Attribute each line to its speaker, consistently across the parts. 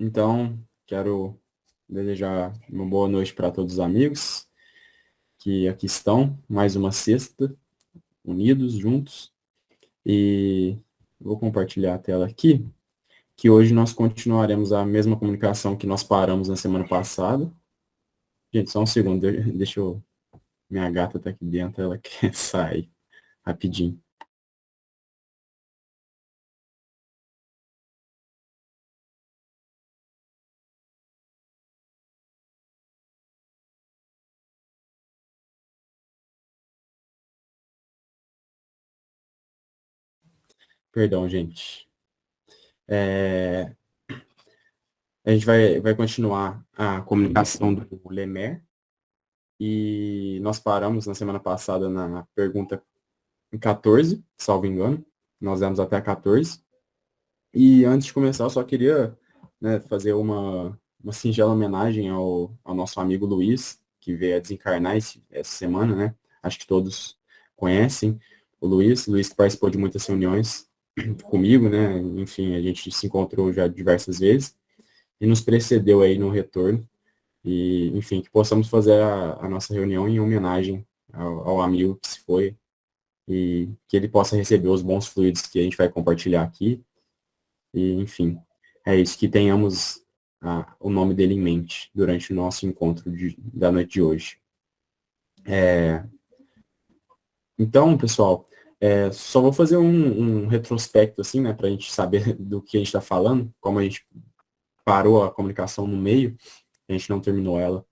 Speaker 1: Então, quero desejar uma boa noite para todos os amigos que aqui estão, mais uma sexta, unidos, juntos, e vou compartilhar a tela aqui, que hoje nós continuaremos a mesma comunicação que nós paramos na semana passada. Gente, só um segundo, deixa eu... Minha gata está aqui dentro, ela quer sair rapidinho. Perdão, gente. A gente vai continuar a comunicação do Lemer, e nós paramos na semana passada na pergunta 14, salvo engano. Nós demos até a 14. E antes de começar, eu só queria, né, fazer uma singela homenagem ao nosso amigo Luiz, que veio a desencarnar essa semana, né? Acho que todos conhecem o Luiz que participou de muitas reuniões comigo, né? Enfim, a gente se encontrou já diversas vezes e nos precedeu aí no retorno. E, enfim, que possamos fazer a nossa reunião em homenagem ao amigo que se foi, e que ele possa receber os bons fluidos que a gente vai compartilhar aqui. E, enfim, é isso, que tenhamos o nome dele em mente durante o nosso encontro da noite de hoje. Então, pessoal, só vou fazer um retrospecto, assim, né, para a gente saber do que a gente está falando, como a gente parou a comunicação no meio, a gente não terminou ela.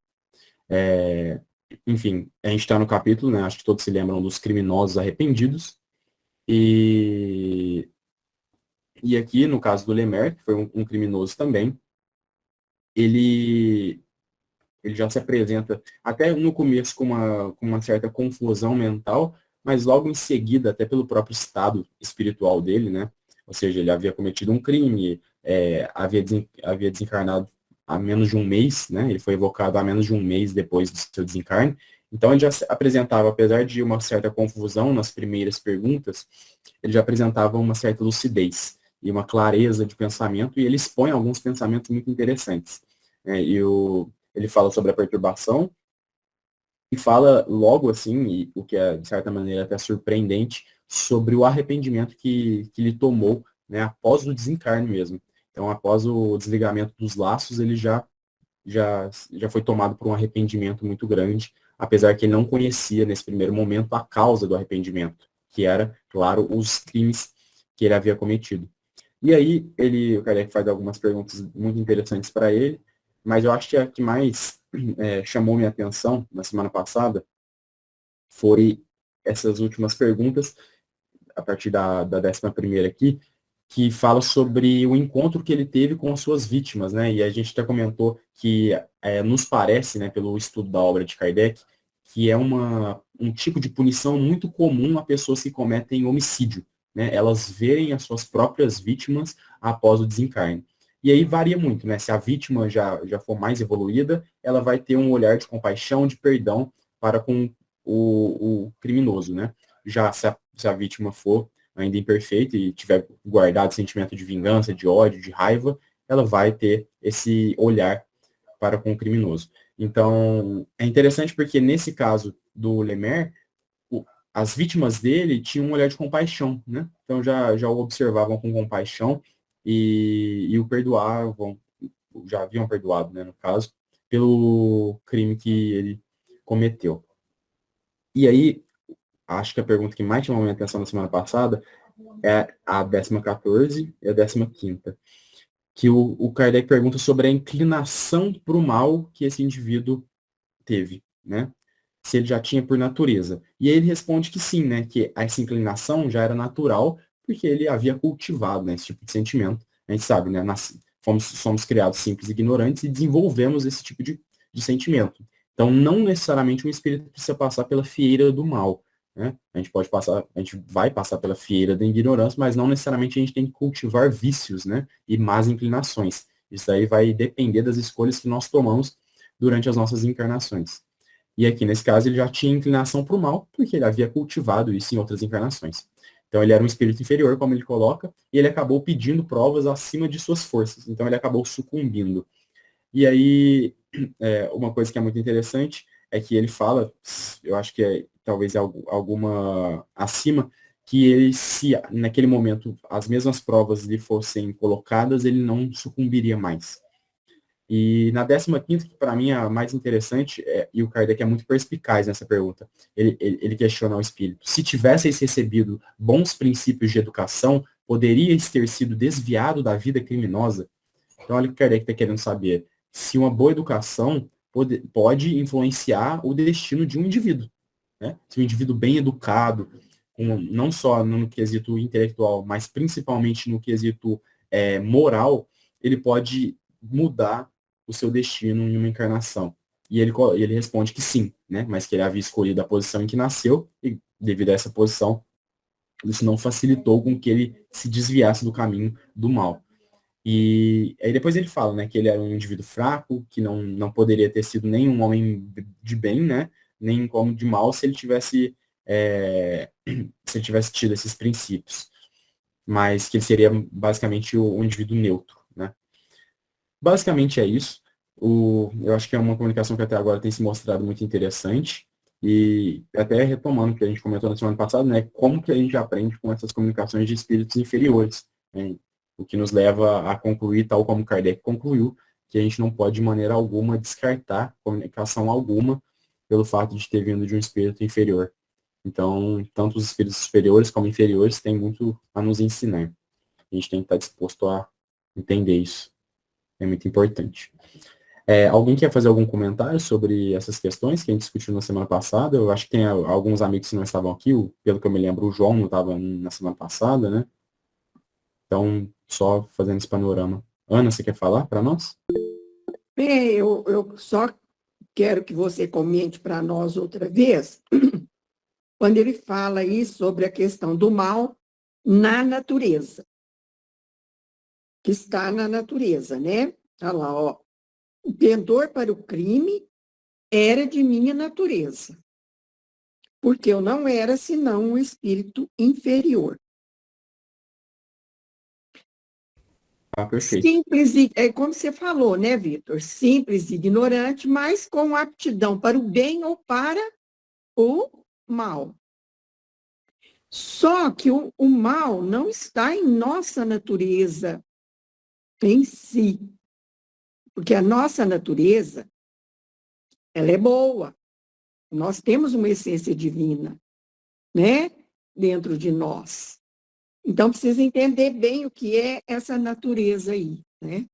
Speaker 1: Enfim, a gente está no capítulo, né, acho que todos se lembram dos criminosos arrependidos, e aqui, no caso do Lemer, que foi um criminoso também, ele já se apresenta até no começo com uma certa confusão mental, mas logo em seguida, até pelo próprio estado espiritual dele, né? Ou seja, ele havia cometido um crime, havia desencarnado há menos de um mês, né? Ele foi evocado há menos de um mês depois do seu desencarne. Então, ele já se apresentava, apesar de uma certa confusão nas primeiras perguntas, ele já apresentava uma certa lucidez e uma clareza de pensamento, e ele expõe alguns pensamentos muito interessantes. Ele fala sobre a perturbação e fala logo assim, e o que é de certa maneira até surpreendente, sobre o arrependimento que ele tomou, né, após o desencarne mesmo. Então, após o desligamento dos laços, ele já foi tomado por um arrependimento muito grande, apesar que ele não conhecia nesse primeiro momento a causa do arrependimento, que era, claro, os crimes que ele havia cometido. E aí, o Kardec faz algumas perguntas muito interessantes para ele, mas eu acho que a que mais chamou minha atenção na semana passada foi essas últimas perguntas, a partir da 11ª aqui, que fala sobre o encontro que ele teve com as suas vítimas, né? E a gente até comentou que nos parece, né, pelo estudo da obra de Kardec, que é um tipo de punição muito comum a pessoas que cometem homicídio, né? Elas verem as suas próprias vítimas após o desencarne. E aí varia muito, né? Se a vítima já for mais evoluída, ela vai ter um olhar de compaixão, de perdão para com o criminoso, né? Já se a vítima for ainda imperfeita e tiver guardado sentimento de vingança, de ódio, de raiva, ela vai ter esse olhar para com o criminoso. Então, é interessante porque nesse caso do Lemer, as vítimas dele tinham um olhar de compaixão, né? Então já o observavam com compaixão e o perdoavam, já haviam perdoado, né, no caso, pelo crime que ele cometeu. E aí, acho que a pergunta que mais chamou a minha atenção na semana passada é a 14ª e a 15ª, que o Kardec pergunta sobre a inclinação para o mal que esse indivíduo teve, né? Se ele já tinha por natureza. E aí ele responde que sim, né? Que essa inclinação já era natural, porque ele havia cultivado, né, esse tipo de sentimento. A gente sabe, né? Somos criados simples e ignorantes e desenvolvemos esse tipo de sentimento. Então, não necessariamente um espírito precisa passar pela fieira do mal, né? A gente vai passar pela fieira da ignorância, mas não necessariamente a gente tem que cultivar vícios, né? E más inclinações. Isso aí vai depender das escolhas que nós tomamos durante as nossas encarnações. E aqui, nesse caso, ele já tinha inclinação para o mal, porque ele havia cultivado isso em outras encarnações. Então ele era um espírito inferior, como ele coloca, e ele acabou pedindo provas acima de suas forças. Então ele acabou sucumbindo. E aí, uma coisa que é muito interessante é que ele fala, eu acho que talvez alguma acima, que ele, se naquele momento as mesmas provas lhe fossem colocadas, ele não sucumbiria mais. E na 15ª, que para mim é a mais interessante, e o Kardec é muito perspicaz nessa pergunta, ele questiona o espírito. Se tivesseis recebido bons princípios de educação, poderíeis ter sido desviado da vida criminosa? Então, olha o que o Kardec está querendo saber. Se uma boa educação pode influenciar o destino de um indivíduo. Né? Se um indivíduo bem educado, não só no quesito intelectual, mas principalmente no quesito moral, ele pode mudar o seu destino em uma encarnação. E ele responde que sim, né? Mas que ele havia escolhido a posição em que nasceu, e devido a essa posição, isso não facilitou com que ele se desviasse do caminho do mal. E aí depois ele fala, né, que ele era um indivíduo fraco, que não poderia ter sido nem um homem de bem, né, nem como de mal se ele tivesse se ele tivesse tido esses princípios, mas que ele seria basicamente um indivíduo neutro, né. Basicamente é isso. Eu acho que é uma comunicação que até agora tem se mostrado muito interessante, e até retomando o que a gente comentou na semana passada, né, como que a gente aprende com essas comunicações de espíritos inferiores, né, o que nos leva a concluir, tal como Kardec concluiu, que a gente não pode de maneira alguma descartar comunicação alguma pelo fato de ter vindo de um espírito inferior. Então, tanto os espíritos superiores como inferiores têm muito a nos ensinar. A gente tem que estar disposto a entender isso. É muito importante. Alguém quer fazer algum comentário sobre essas questões que a gente discutiu na semana passada? Eu acho que tem alguns amigos que não estavam aqui, pelo que eu me lembro, o João não estava na semana passada, né? Então, só fazendo esse panorama. Ana, você quer falar para nós?
Speaker 2: Eu só quero que você comente para nós outra vez, quando ele fala aí sobre a questão do mal na natureza, que está na natureza, né? Olha lá, ó. O pendor para o crime era de minha natureza, porque eu não era senão um espírito inferior.
Speaker 1: Ah, perfeito.
Speaker 2: Simples, como você falou, né, Vitor? Simples e ignorante, mas com aptidão para o bem ou para o mal. Só que o mal não está em nossa natureza em si, porque a nossa natureza, ela é boa. Nós temos uma essência divina, né, dentro de nós. Então, precisa entender bem o que é essa natureza aí, né?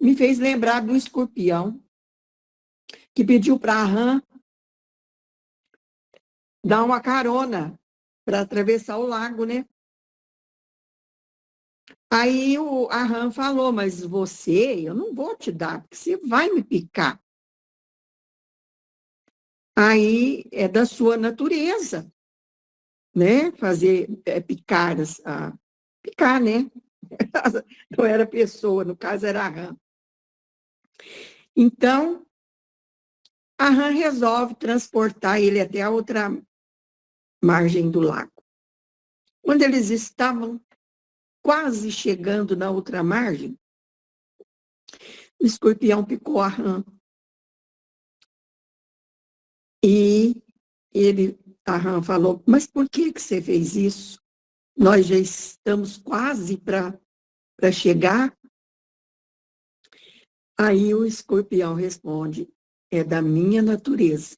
Speaker 2: Me fez lembrar do escorpião, que pediu para a rã dar uma carona para atravessar o lago, né? Aí a rã falou, mas eu não vou te dar, porque você vai me picar. Aí é da sua natureza, né? Fazer, picar, picar, né? Não era pessoa, no caso era a rã. Então, a rã resolve transportar ele até a outra margem do lago. Quando eles estavam quase chegando na outra margem, o escorpião picou a rã. E a rã falou, mas por que você fez isso? Nós já estamos quase para chegar. Aí o escorpião responde, é da minha natureza.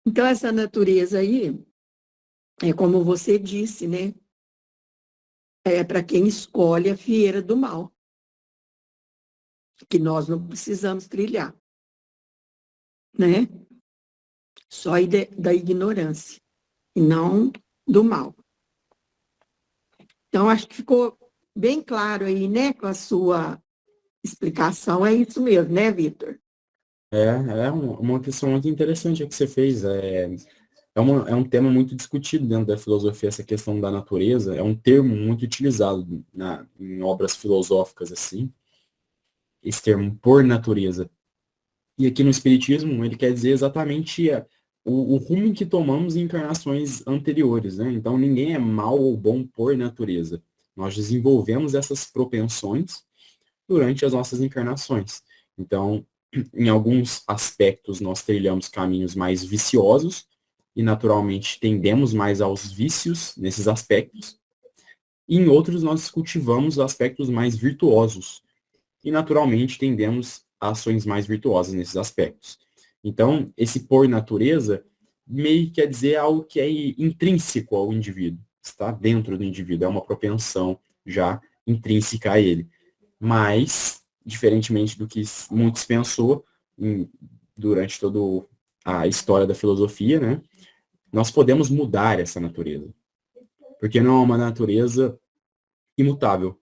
Speaker 2: Então, essa natureza aí, é como você disse, né? É para quem escolhe a fieira do mal, que nós não precisamos trilhar, né? Só da ignorância, e não do mal. Então, acho que ficou bem claro aí, né, com a sua explicação. É isso mesmo, né, Vitor?
Speaker 1: Uma questão muito interessante a que você fez. É um tema muito discutido dentro da filosofia, essa questão da natureza. É um termo muito utilizado em obras filosóficas, assim, esse termo por natureza. E aqui no Espiritismo, ele quer dizer exatamente o rumo que tomamos em encarnações anteriores, né? Então, ninguém é mal ou bom por natureza. Nós desenvolvemos essas propensões durante as nossas encarnações. Então, em alguns aspectos, nós trilhamos caminhos mais viciosos e, naturalmente, tendemos mais aos vícios nesses aspectos. E em outros, nós cultivamos aspectos mais virtuosos e, naturalmente, tendemos a ações mais virtuosas nesses aspectos. Então, esse por natureza meio que quer dizer algo que é intrínseco ao indivíduo, está dentro do indivíduo, é uma propensão já intrínseca a ele. Mas, diferentemente do que muitos pensou durante toda a história da filosofia, né, nós podemos mudar essa natureza. Porque não é uma natureza imutável.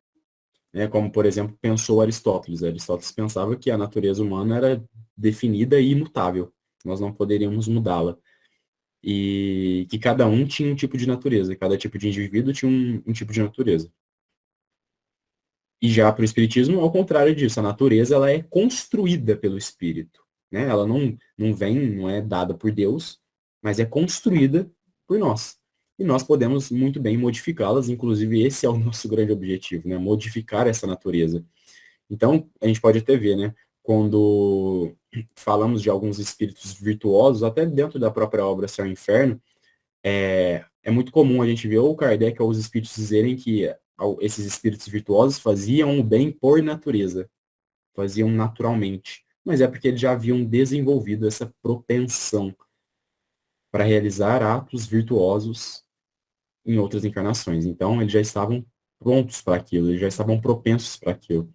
Speaker 1: Né, como, por exemplo, pensou Aristóteles. Aristóteles pensava que a natureza humana era definida e imutável. Nós não poderíamos mudá-la. E que cada um tinha um tipo de natureza. Cada tipo de indivíduo tinha um tipo de natureza. E já para o espiritismo, ao contrário disso, a natureza ela é construída pelo espírito, né? Ela não vem, não é dada por Deus, mas é construída por nós. E nós podemos muito bem modificá-las, inclusive esse é o nosso grande objetivo, né? Modificar essa natureza. Então, a gente pode até ver, né? Quando falamos de alguns espíritos virtuosos, até dentro da própria obra Céu e Inferno, é muito comum a gente ver ou Kardec ou os espíritos dizerem que esses espíritos virtuosos faziam o bem por natureza, faziam naturalmente. Mas é porque eles já haviam desenvolvido essa propensão para realizar atos virtuosos em outras encarnações. Então, eles já estavam prontos para aquilo, eles já estavam propensos para aquilo.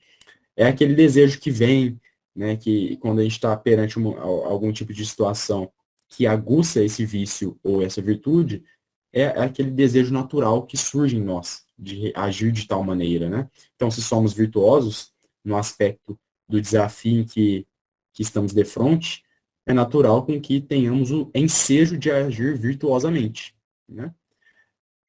Speaker 1: É aquele desejo que vem, né, que quando a gente está perante algum tipo de situação que aguça esse vício ou essa virtude, é aquele desejo natural que surge em nós, de agir de tal maneira, né? Então, se somos virtuosos no aspecto do desafio que estamos de frente, é natural com que tenhamos o ensejo de agir virtuosamente, né?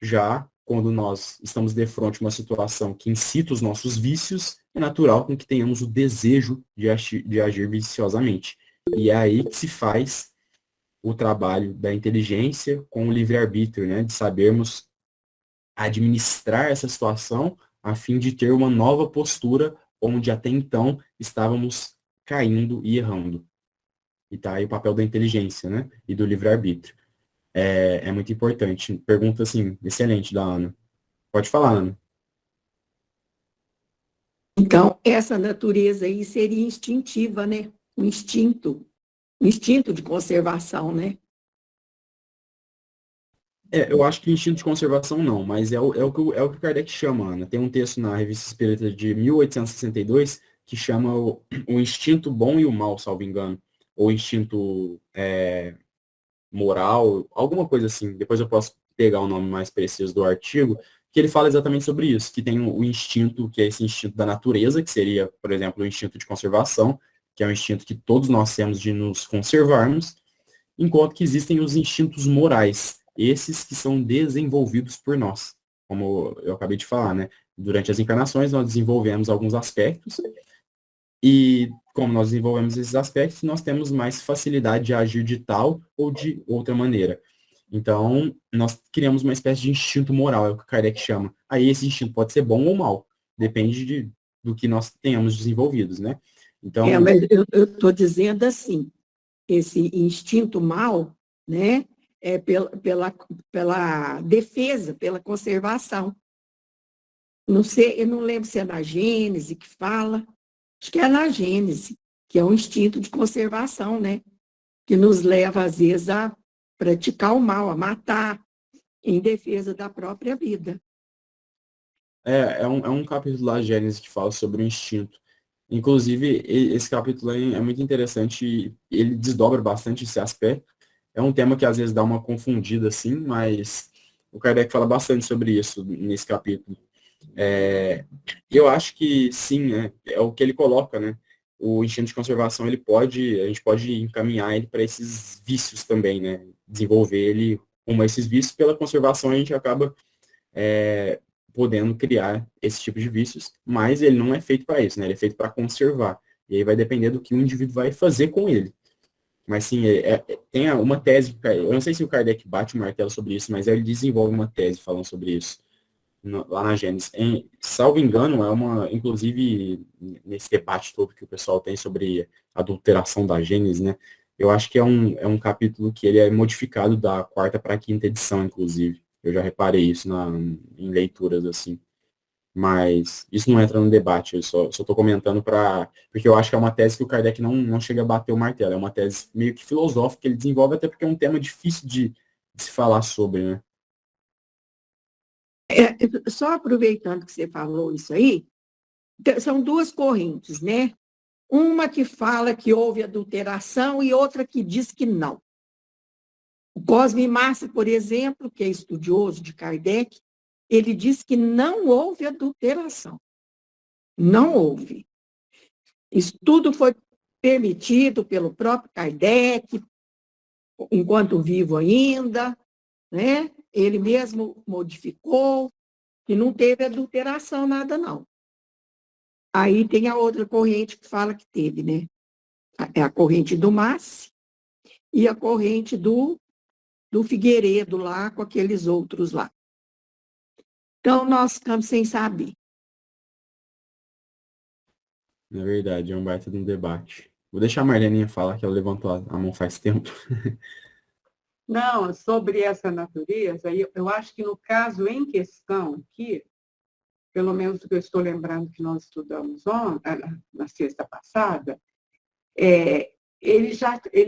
Speaker 1: Já quando nós estamos de frente a uma situação que incita os nossos vícios, é natural com que tenhamos o desejo de agir viciosamente. E é aí que se faz o trabalho da inteligência com o livre-arbítrio, né? De sabermos administrar essa situação a fim de ter uma nova postura onde até então estávamos caindo e errando. E tá aí o papel da inteligência, né? E do livre-arbítrio. É muito importante. Pergunta, assim, excelente da Ana. Pode falar, Ana.
Speaker 2: Então, essa natureza aí seria instintiva, né? Um instinto de conservação, né?
Speaker 1: Eu acho que instinto de conservação não, mas é o que o Kardec chama, Ana. Tem um texto na Revista Espírita de 1862 que chama o instinto bom e o mal, salvo engano. Ou instinto moral, alguma coisa assim. Depois eu posso pegar o nome mais preciso do artigo, que ele fala exatamente sobre isso, que tem o instinto, que é esse instinto da natureza, que seria, por exemplo, o instinto de conservação, que é um instinto que todos nós temos de nos conservarmos, enquanto que existem os instintos morais, esses que são desenvolvidos por nós. Como eu acabei de falar, né? Durante as encarnações, nós desenvolvemos alguns aspectos, e como nós desenvolvemos esses aspectos, nós temos mais facilidade de agir de tal ou de outra maneira. Então, nós criamos uma espécie de instinto moral, é o que o Kardec chama. Aí esse instinto pode ser bom ou mal, depende do que nós tenhamos desenvolvidos, né? Então,
Speaker 2: Mas eu estou dizendo assim, esse instinto mal, né, é pela defesa, pela conservação. Não sei, eu não lembro se é na Gênese que fala, acho que é na Gênese, que é um instinto de conservação, né, que nos leva, às vezes, a praticar o mal, a matar, em defesa da própria vida.
Speaker 1: é um capítulo lá, Gênesis, que fala sobre o instinto. Inclusive, esse capítulo aí é muito interessante, e ele desdobra bastante esse aspecto. É um tema que às vezes dá uma confundida, assim, mas o Kardec fala bastante sobre isso nesse capítulo. É, eu acho que sim, é o que ele coloca, né? O instinto de conservação, a gente pode encaminhar ele para esses vícios também, né? Desenvolver ele como esses vícios, pela conservação a gente acaba podendo criar esse tipo de vícios, mas ele não é feito para isso, né? Ele é feito para conservar. E aí vai depender do que o indivíduo vai fazer com ele. Mas sim, tem uma tese, eu não sei se o Kardec bate o martelo sobre isso, mas ele desenvolve uma tese falando sobre isso lá na Gênesis. Salvo engano, inclusive, nesse debate todo que o pessoal tem sobre a adulteração da Gênesis, né? Eu acho que é um capítulo que ele é modificado da quarta para a quinta edição, inclusive. Eu já reparei isso em leituras, assim. Mas isso não entra no debate, eu só estou comentando porque eu acho que é uma tese que o Kardec não chega a bater o martelo, é uma tese meio que filosófica que ele desenvolve, até porque é um tema difícil de se falar sobre, né?
Speaker 2: Só aproveitando que você falou isso aí, são duas correntes, né? Uma que fala que houve adulteração e outra que diz que não. O Cosme Massa, por exemplo, que é estudioso de Kardec, ele diz que não houve adulteração. Não houve. Isso tudo foi permitido pelo próprio Kardec, enquanto vivo ainda, né? Ele mesmo modificou, que não teve adulteração, nada não. Aí tem a outra corrente que fala que teve, né? É a corrente do Massi e a corrente do Figueiredo lá, com aqueles outros lá. Então, nós ficamos sem saber.
Speaker 1: Na verdade, é um baita de um debate. Vou deixar a Marleninha falar, que ela levantou a mão faz tempo.
Speaker 3: Não, sobre essa natureza, eu acho que no caso em questão aqui, pelo menos o que eu estou lembrando que nós estudamos na sexta passada, ele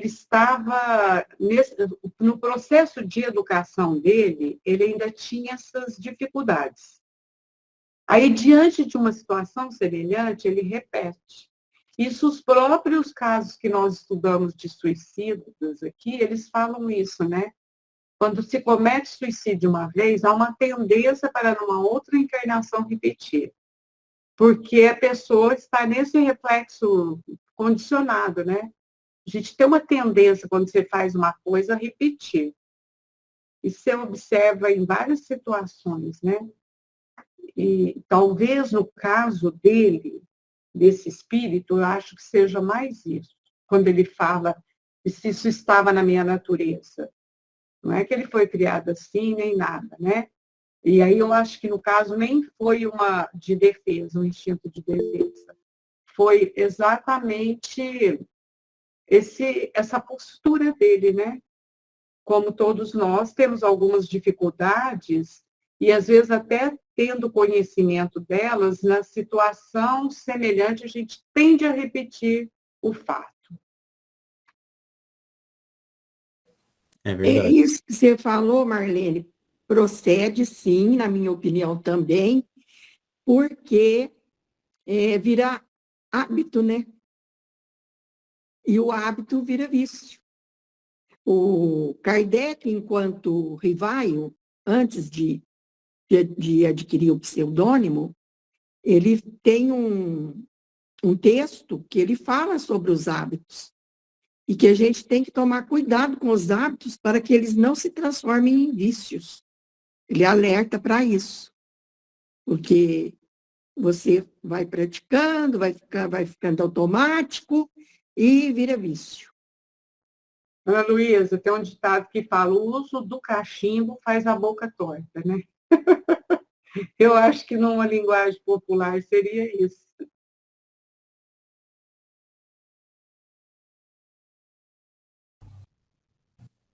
Speaker 3: estava no processo de educação dele, ele ainda tinha essas dificuldades. Aí, diante de uma situação semelhante, ele repete. Isso, os próprios casos que nós estudamos de suicídios aqui, eles falam isso, né? Quando se comete suicídio uma vez, há uma tendência para numa outra encarnação repetir. Porque a pessoa está nesse reflexo condicionado, né? A gente tem uma tendência, quando você faz uma coisa, a repetir. E você observa em várias situações, né? E talvez no caso dele, desse espírito, eu acho que seja mais isso. Quando ele fala se isso estava na minha natureza. Não é que ele foi criado assim, nem nada, né? E aí eu acho que no caso nem foi uma de defesa, um instinto de defesa. Foi exatamente essa postura dele, né? Como todos nós temos algumas dificuldades e às vezes até tendo conhecimento delas, na situação semelhante a gente tende a repetir o fato.
Speaker 1: É verdade.
Speaker 2: Isso que você falou, Marlene, procede sim, na minha opinião também, porque vira hábito, né? E o hábito vira vício. O Kardec, enquanto rivaio, antes de adquirir o pseudônimo, ele tem um texto que ele fala sobre os hábitos e que a gente tem que tomar cuidado com os hábitos para que eles não se transformem em vícios. Ele alerta para isso, porque você vai praticando, vai ficando automático e vira vício.
Speaker 3: Ana Luísa, tem um ditado que fala: o uso do cachimbo faz a boca torta, né? Eu acho que numa linguagem popular seria isso.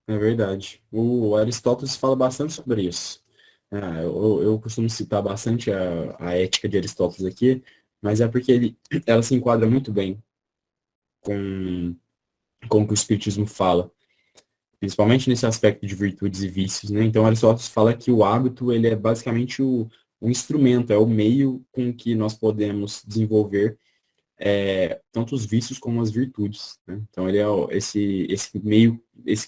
Speaker 1: É verdade. O Aristóteles fala bastante sobre isso. Eu costumo citar bastante a ética de Aristóteles aqui, mas é porque ela se enquadra muito bem com, com o que o Espiritismo fala, principalmente nesse aspecto de virtudes e vícios, né? Então, Aristóteles fala que o hábito, ele é basicamente o instrumento, é o meio com que nós podemos desenvolver tanto os vícios como as virtudes, né? Então, ele é esse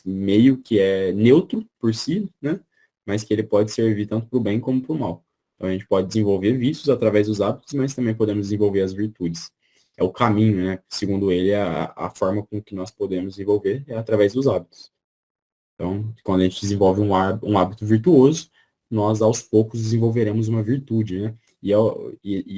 Speaker 1: meio que é neutro por si, né? Mas que ele pode servir tanto para o bem como para o mal. Então, a gente pode desenvolver vícios através dos hábitos, mas também podemos desenvolver as virtudes. É o caminho, né? Segundo ele, a forma com que nós podemos desenvolver é através dos hábitos. Então, quando a gente desenvolve um hábito virtuoso, nós aos poucos desenvolveremos uma virtude, né? E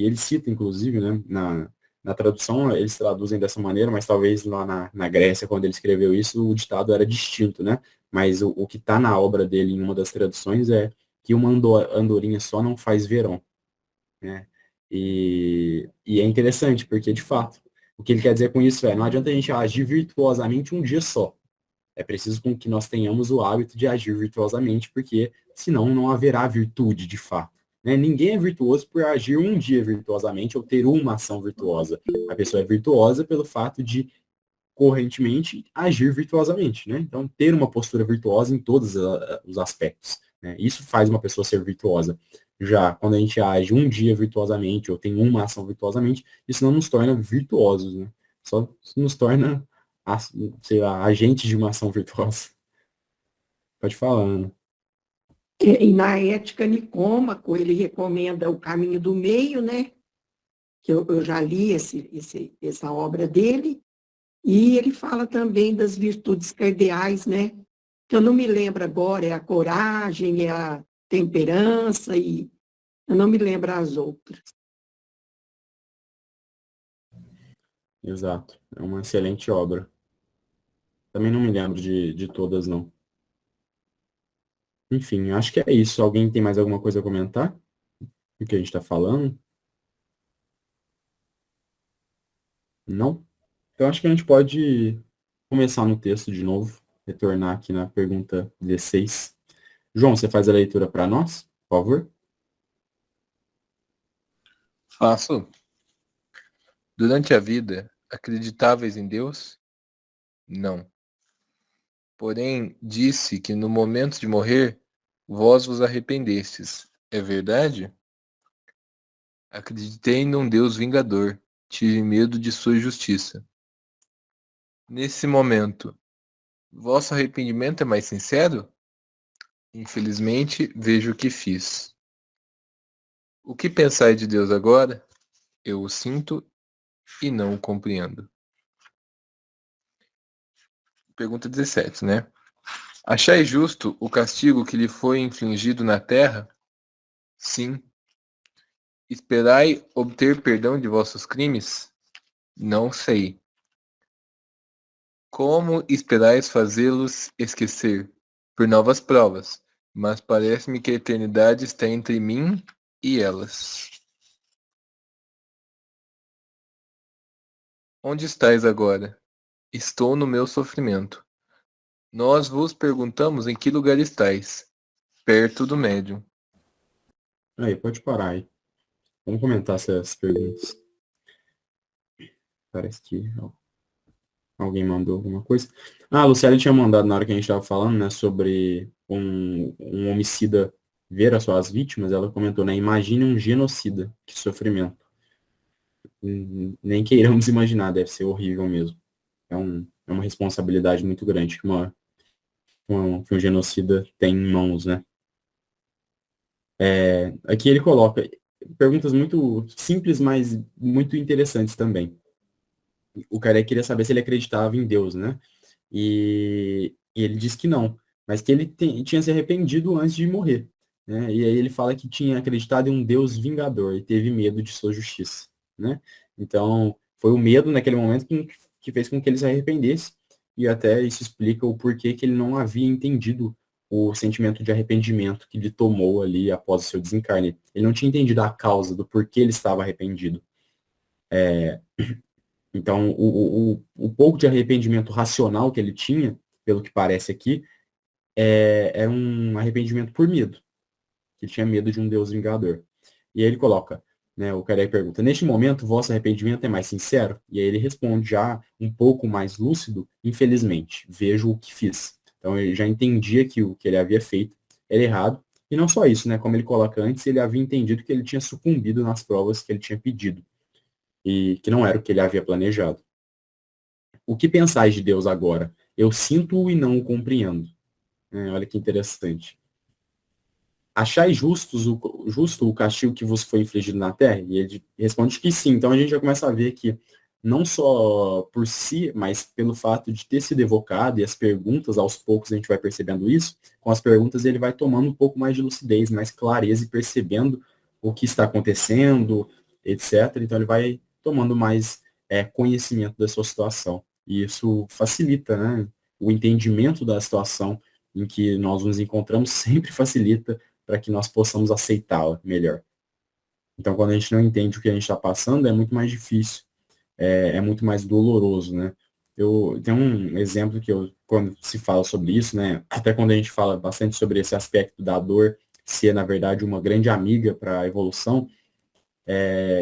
Speaker 1: ele cita, inclusive, né, Na tradução, eles traduzem dessa maneira, mas talvez lá na Grécia, quando ele escreveu isso, o ditado era distinto, né? Mas o que está na obra dele, em uma das traduções, é que uma andorinha só não faz verão, né? E é interessante, porque, de fato, o que ele quer dizer com isso não adianta a gente agir virtuosamente um dia só. É preciso com que nós tenhamos o hábito de agir virtuosamente, porque senão não haverá virtude, de fato. Né? Ninguém é virtuoso por agir um dia virtuosamente ou ter uma ação virtuosa. A pessoa é virtuosa pelo fato de, correntemente, agir virtuosamente. Né? Então, ter uma postura virtuosa em todos os aspectos. Né? Isso faz uma pessoa ser virtuosa. Já quando a gente age um dia virtuosamente ou tem uma ação virtuosamente, isso não nos torna virtuosos. Né? Só nos torna, sei lá, agentes de uma ação virtuosa. Pode falar, Ana.
Speaker 2: E na Ética Nicômaco, ele recomenda o caminho do meio, né? Que eu já li essa obra dele, e ele fala também das virtudes cardeais, né? Que eu não me lembro agora, é a coragem, é a temperança, e eu não me lembro as outras.
Speaker 1: Exato. É uma excelente obra. Também não me lembro de todas, não. Enfim, acho que é isso. Alguém tem mais alguma coisa a comentar? O que a gente está falando? Não? Então acho que a gente pode começar no texto de novo, retornar aqui na pergunta 16. João, você faz a leitura para nós, por favor?
Speaker 4: Faço. Durante a vida, acreditáveis em Deus? Não. Porém, disse que no momento de morrer, vós vos arrependestes. É verdade? Acreditei num Deus vingador. Tive medo de sua justiça. Nesse momento, vosso arrependimento é mais sincero? Infelizmente, vejo o que fiz. O que pensai de Deus agora? Eu o sinto e não o compreendo. Pergunta 17, né? Achai justo o castigo que lhe foi infligido na terra? Sim. Esperai obter perdão de vossos crimes? Não sei. Como esperais fazê-los esquecer? Por novas provas, mas parece-me que a eternidade está entre mim e elas. Onde estais agora? Estou no meu sofrimento. Nós vos perguntamos em que lugar estais. Perto do médium.
Speaker 1: Aí, pode parar aí. Vamos comentar essas perguntas. Parece que alguém mandou alguma coisa. Ah, a Lucélia tinha mandado na hora que a gente estava falando, né, sobre um homicida ver as suas vítimas, ela comentou, né, imagine um genocida, que sofrimento. Nem queiramos imaginar, deve ser horrível mesmo. É uma responsabilidade muito grande que um genocida tem em mãos, né. Aqui ele coloca perguntas muito simples, mas muito interessantes também. O cara queria saber se ele acreditava em Deus, né? E ele disse que não, mas que ele tinha se arrependido antes de morrer, né? E aí ele fala que tinha acreditado em um Deus vingador e teve medo de sua justiça, né? Então, foi o medo naquele momento que fez com que ele se arrependesse, e até isso explica o porquê que ele não havia entendido o sentimento de arrependimento que lhe tomou ali após o seu desencarne. Ele não tinha entendido a causa do porquê ele estava arrependido. Então, o pouco de arrependimento racional que ele tinha, pelo que parece aqui, é um arrependimento por medo. Que ele tinha medo de um Deus vingador. E aí ele coloca, né, o cara aí pergunta, neste momento, vosso arrependimento é mais sincero? E aí ele responde já um pouco mais lúcido, infelizmente, vejo o que fiz. Então ele já entendia que o que ele havia feito era errado. E não só isso, né, como ele coloca antes, ele havia entendido que ele tinha sucumbido nas provas que ele tinha pedido. E que não era o que ele havia planejado. O que pensais de Deus agora? Eu sinto-o e não o compreendo. Olha que interessante. Achai justo o castigo que vos foi infligido na terra? E ele responde que sim. Então a gente já começa a ver que não só por si, mas pelo fato de ter sido evocado e as perguntas, aos poucos a gente vai percebendo isso, com as perguntas ele vai tomando um pouco mais de lucidez, mais clareza e percebendo o que está acontecendo, etc. Então ele vai tomando mais conhecimento da sua situação. E isso facilita, né, o entendimento da situação em que nós nos encontramos, sempre facilita para que nós possamos aceitá-la melhor. Então, quando a gente não entende o que a gente está passando, é muito mais difícil, é muito mais doloroso, né? Eu tenho um exemplo que quando se fala sobre isso, né, até quando a gente fala bastante sobre esse aspecto da dor ser, na verdade, uma grande amiga para a evolução,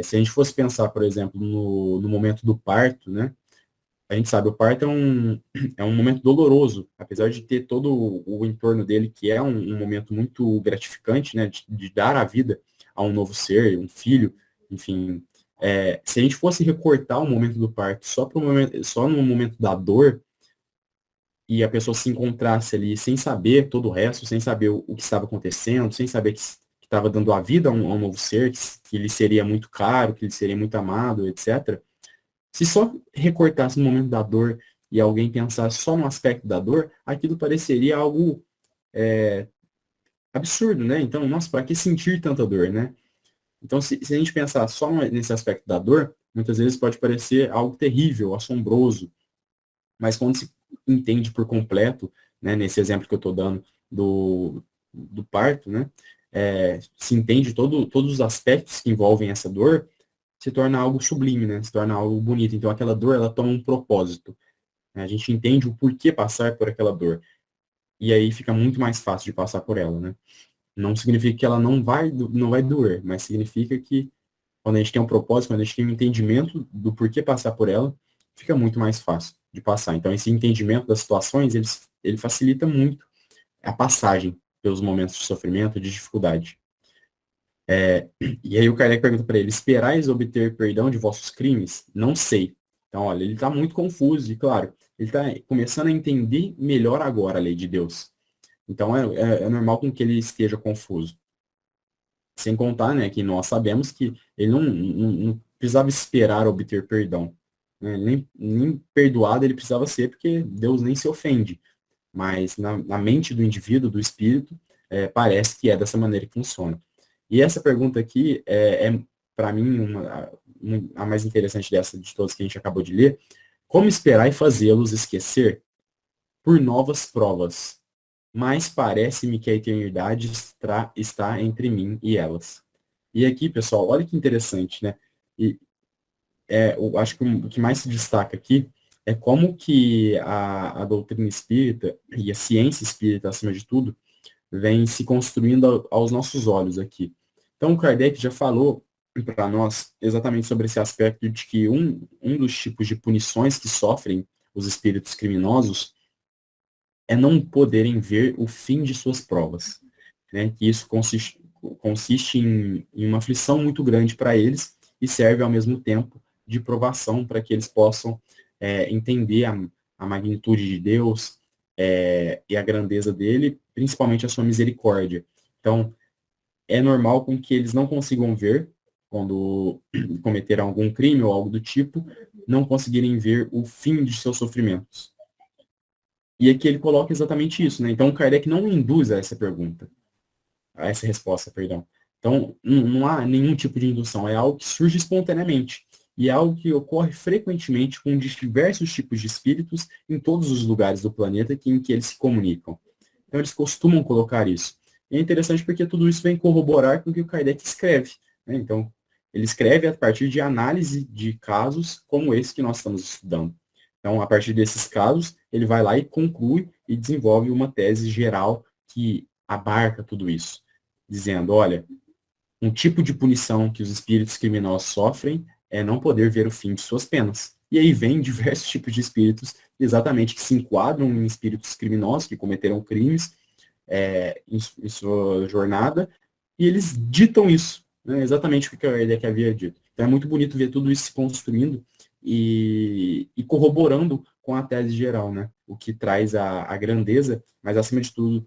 Speaker 1: se a gente fosse pensar, por exemplo, no momento do parto, né, a gente sabe, o parto é um momento doloroso, apesar de ter todo o entorno dele, que é um momento muito gratificante, né, de dar a vida a um novo ser, um filho, enfim. Se a gente fosse recortar o momento do parto só no momento da dor, e a pessoa se encontrasse ali sem saber todo o resto, sem saber o que estava acontecendo, sem saber que estava dando a vida a um novo ser, que ele seria muito caro, que ele seria muito amado, etc., se só recortasse no momento da dor e alguém pensasse só no aspecto da dor, aquilo pareceria algo absurdo, né? Então, nossa, para que sentir tanta dor, né? Então, se a gente pensar só nesse aspecto da dor, muitas vezes pode parecer algo terrível, assombroso, mas quando se entende por completo, né, nesse exemplo que eu estou dando do parto, né, se entende todos os aspectos que envolvem essa dor, se torna algo sublime, né? Se torna algo bonito. Então, aquela dor, ela toma um propósito, né? A gente entende o porquê passar por aquela dor. E aí fica muito mais fácil de passar por ela, né? Não significa que ela não vai doer, mas significa que quando a gente tem um propósito, quando a gente tem um entendimento do porquê passar por ela, fica muito mais fácil de passar. Então, esse entendimento das situações, ele facilita muito a passagem pelos momentos de sofrimento, de dificuldade. E aí o Kardec pergunta para ele, esperais obter perdão de vossos crimes? Não sei. Então, olha, ele está muito confuso, e claro, ele está começando a entender melhor agora a lei de Deus. Então, é normal com que ele esteja confuso. Sem contar, né, que nós sabemos que ele não precisava esperar obter perdão. Né? Nem perdoado ele precisava ser, porque Deus nem se ofende. Mas na mente do indivíduo, do espírito, parece que é dessa maneira que funciona. E essa pergunta aqui para mim, a mais interessante dessa de todas que a gente acabou de ler. Como esperar e fazê-los esquecer? Por novas provas. Mas parece-me que a eternidade está entre mim e elas. E aqui, pessoal, olha que interessante, né? E eu acho que o que mais se destaca aqui é como que a doutrina espírita e a ciência espírita, acima de tudo, vem se construindo aos nossos olhos aqui. Então, o Kardec já falou para nós exatamente sobre esse aspecto de que um dos tipos de punições que sofrem os espíritos criminosos é não poderem ver o fim de suas provas. Né? Que isso consiste em uma aflição muito grande para eles e serve, ao mesmo tempo, de provação para que eles possam entender a magnitude de Deus e a grandeza dele, principalmente a sua misericórdia. Então, é normal com que eles não consigam ver, quando cometeram algum crime ou algo do tipo, não conseguirem ver o fim de seus sofrimentos. E aqui ele coloca exatamente isso, né? Então, Kardec não induz a essa pergunta, a essa resposta, perdão. Então, não há nenhum tipo de indução, é algo que surge espontaneamente. E é algo que ocorre frequentemente com diversos tipos de espíritos em todos os lugares do planeta em que eles se comunicam. Então, eles costumam colocar isso. E é interessante porque tudo isso vem corroborar com o que o Kardec escreve. Né? Então, ele escreve a partir de análise de casos como esse que nós estamos estudando. Então, a partir desses casos, ele vai lá e conclui e desenvolve uma tese geral que abarca tudo isso, dizendo, olha, um tipo de punição que os espíritos criminosos sofrem é não poder ver o fim de suas penas. E aí vem diversos tipos de espíritos, exatamente, que se enquadram em espíritos criminosos, que cometeram crimes em sua jornada, e eles ditam isso, né, exatamente o que a Kardec havia dito. Então é muito bonito ver tudo isso se construindo e corroborando com a tese geral, né? O que traz a grandeza, mas acima de tudo,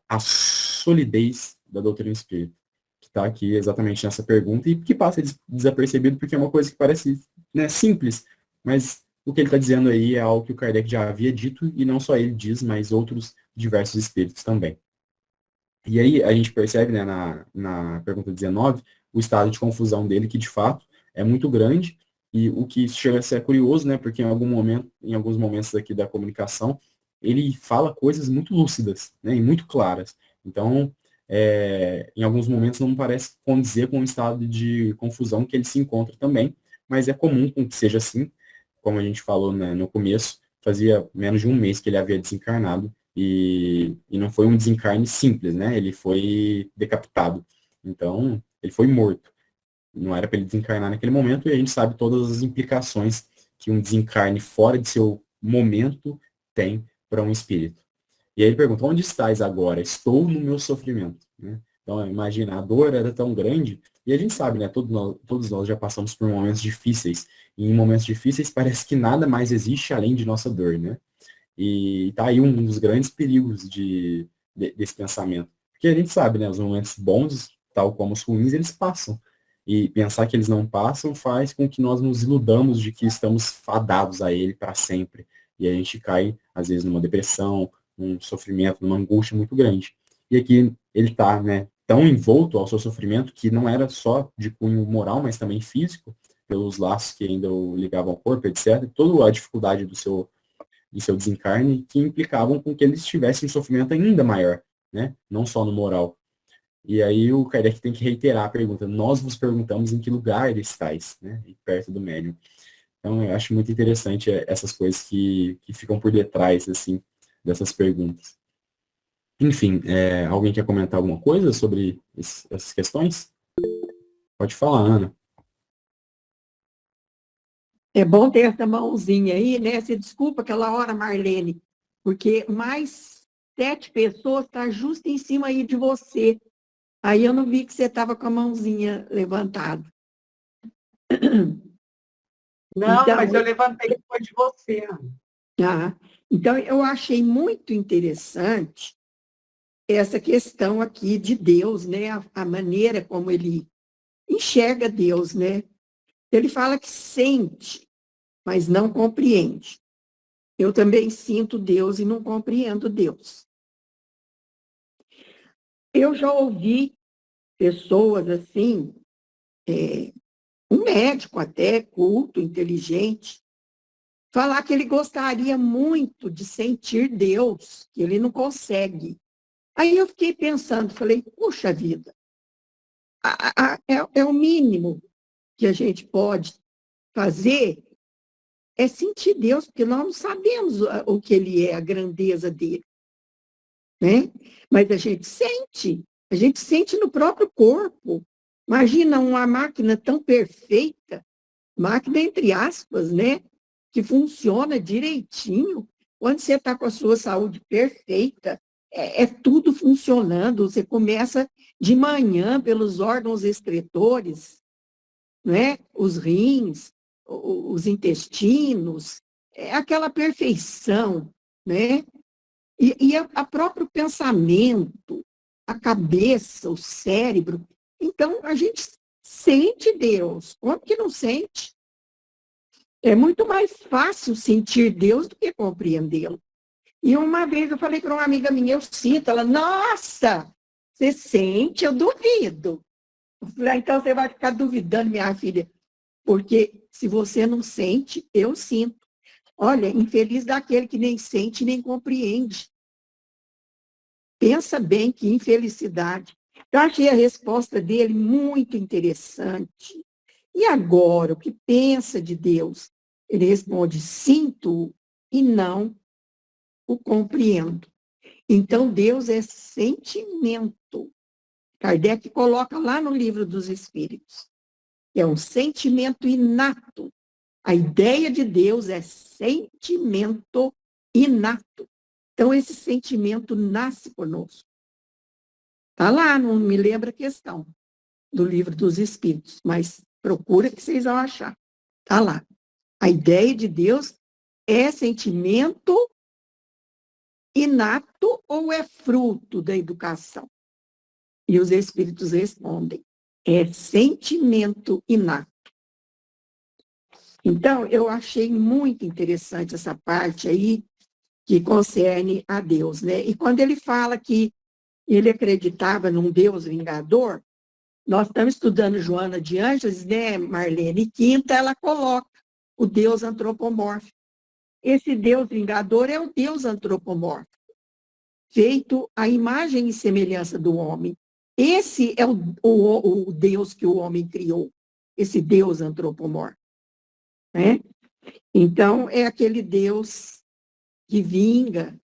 Speaker 1: a solidez da doutrina espírita, que está aqui exatamente nessa pergunta e que passa desapercebido porque é uma coisa que parece, né, simples, mas o que ele está dizendo aí é algo que o Kardec já havia dito, e não só ele diz, mas outros diversos espíritos também. E aí a gente percebe, né, na pergunta 19, o estado de confusão dele, que de fato é muito grande, e o que chega a ser curioso, né, porque em alguns momentos aqui da comunicação, ele fala coisas muito lúcidas, né, e muito claras. Então, em alguns momentos não parece condizer com o estado de confusão que ele se encontra também, mas é comum que seja assim, como a gente falou, né, no começo, fazia menos de um mês que ele havia desencarnado, e não foi um desencarne simples, né, ele foi decapitado. Então, ele foi morto. Não era para ele desencarnar naquele momento, e a gente sabe todas as implicações que um desencarne fora de seu momento tem para um espírito. E aí ele pergunta, onde estás agora? Estou no meu sofrimento. Né? Então, imagina, a dor era tão grande, e a gente sabe, né, todos nós já passamos por momentos difíceis, e em momentos difíceis parece que nada mais existe além de nossa dor, né? E tá aí um dos grandes perigos desse pensamento. Porque a gente sabe, né, os momentos bons, tal como os ruins, eles passam. E pensar que eles não passam faz com que nós nos iludamos de que estamos fadados a ele para sempre. E a gente cai, às vezes, numa depressão, num sofrimento, numa angústia muito grande. E aqui ele está, né, tão envolto ao seu sofrimento que não era só de cunho moral, mas também físico, pelos laços que ainda o ligavam ao corpo, etc. Toda a dificuldade do seu desencarne, que implicavam com que eles tivessem um sofrimento ainda maior, né? Não só no moral. E aí o Kardec tem que reiterar a pergunta, nós vos perguntamos em que lugar estáis, né? Perto do médium. Então eu acho muito interessante essas coisas que ficam por detrás, assim, dessas perguntas. Enfim, alguém quer comentar alguma coisa sobre essas questões? Pode falar, Ana.
Speaker 2: É bom ter essa mãozinha aí, né? Você desculpa aquela hora, Marlene, porque mais 7 pessoas estão justo em cima aí de você. Aí eu não vi que você estava com a mãozinha levantada.
Speaker 3: Não,
Speaker 2: então,
Speaker 3: mas eu levantei depois de você, Ana.
Speaker 2: Então, eu achei muito interessante essa questão aqui de Deus, né? A maneira como ele enxerga Deus, né? Ele fala que sente, mas não compreende. Eu também sinto Deus e não compreendo Deus. Eu já ouvi pessoas assim, um médico até, culto, inteligente, falar que ele gostaria muito de sentir Deus, que ele não consegue. Aí eu fiquei pensando, falei, puxa vida, é o mínimo que a gente pode fazer é sentir Deus, porque nós não sabemos o que ele é, a grandeza dele. Né? Mas a gente sente no próprio corpo. Imagina uma máquina tão perfeita, máquina entre aspas, né? Que funciona direitinho. Quando você está com a sua saúde perfeita, é tudo funcionando. Você começa de manhã pelos órgãos excretores, né? Os rins, os intestinos, é aquela perfeição, né? E a próprio pensamento, a cabeça, o cérebro. Então, a gente sente Deus. Como que não sente? É muito mais fácil sentir Deus do que compreendê-lo. E uma vez eu falei para uma amiga minha, eu sinto, ela, nossa, você sente? Eu duvido. Eu falei, então você vai ficar duvidando, minha filha, porque se você não sente, eu sinto. Olha, infeliz daquele que nem sente nem compreende. Pensa bem que infelicidade. Eu achei a resposta dele muito interessante. E agora, o que pensa de Deus? Ele responde, sinto e não o compreendo. Então, Deus é sentimento. Kardec coloca lá no Livro dos Espíritos. É um sentimento inato. A ideia de Deus é sentimento inato. Então, esse sentimento nasce conosco. Está lá, não me lembro a questão do Livro dos Espíritos, mas procura que vocês vão achar. Está lá. A ideia de Deus é sentimento inato ou é fruto da educação? E os Espíritos respondem, é sentimento inato. Então, eu achei muito interessante essa parte aí que concerne a Deus, né? E quando ele fala que ele acreditava num Deus vingador, Nós estamos estudando Joana de Ângeles, né, Marlene Quinta, ela coloca o Deus antropomórfico. Esse Deus vingador é o Deus antropomórfico, feito à imagem e semelhança do homem. Esse é o Deus que o homem criou, esse Deus antropomórfico, né? Então, é aquele Deus que vinga,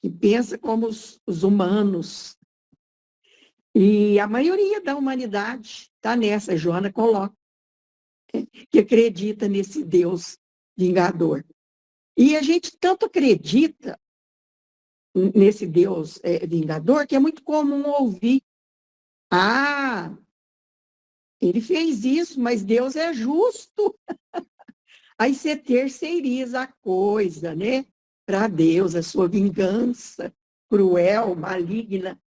Speaker 2: que pensa como os humanos. E a maioria da humanidade está nessa, Joana coloca, que acredita nesse Deus vingador. E a gente tanto acredita nesse Deus vingador que é muito comum ouvir: ah, ele fez isso, mas Deus é justo. Aí você terceiriza a coisa, né? Para Deus, a sua vingança cruel, maligna,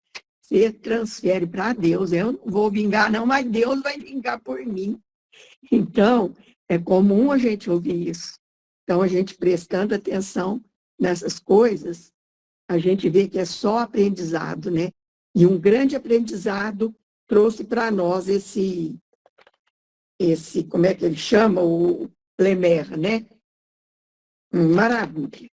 Speaker 2: você transfere para Deus. Eu não vou vingar, não, mas Deus vai vingar por mim. Então, é comum a gente ouvir isso. Então, a gente prestando atenção nessas coisas, a gente vê que é só aprendizado, né? E um grande aprendizado trouxe para nós esse, como é que ele chama? O Lemer, né? Maravilha.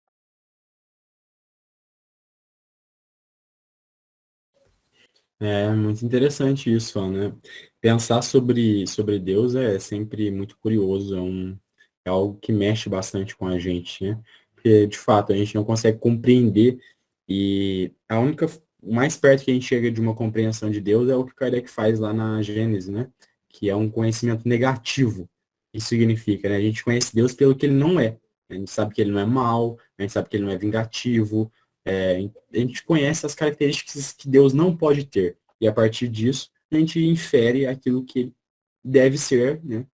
Speaker 1: É muito interessante isso, né? Pensar sobre Deus é sempre muito curioso, é algo que mexe bastante com a gente, né? Porque, de fato, a gente não consegue compreender e o mais perto que a gente chega de uma compreensão de Deus é o que Kardec faz lá na Gênesis, né? Que é um conhecimento negativo. Isso significa, né? A gente conhece Deus pelo que ele não é. A gente sabe que ele não é mau, a gente sabe que ele não é vingativo, a gente conhece as características que Deus não pode ter. E a partir disso, a gente infere aquilo que ele deve ser, né?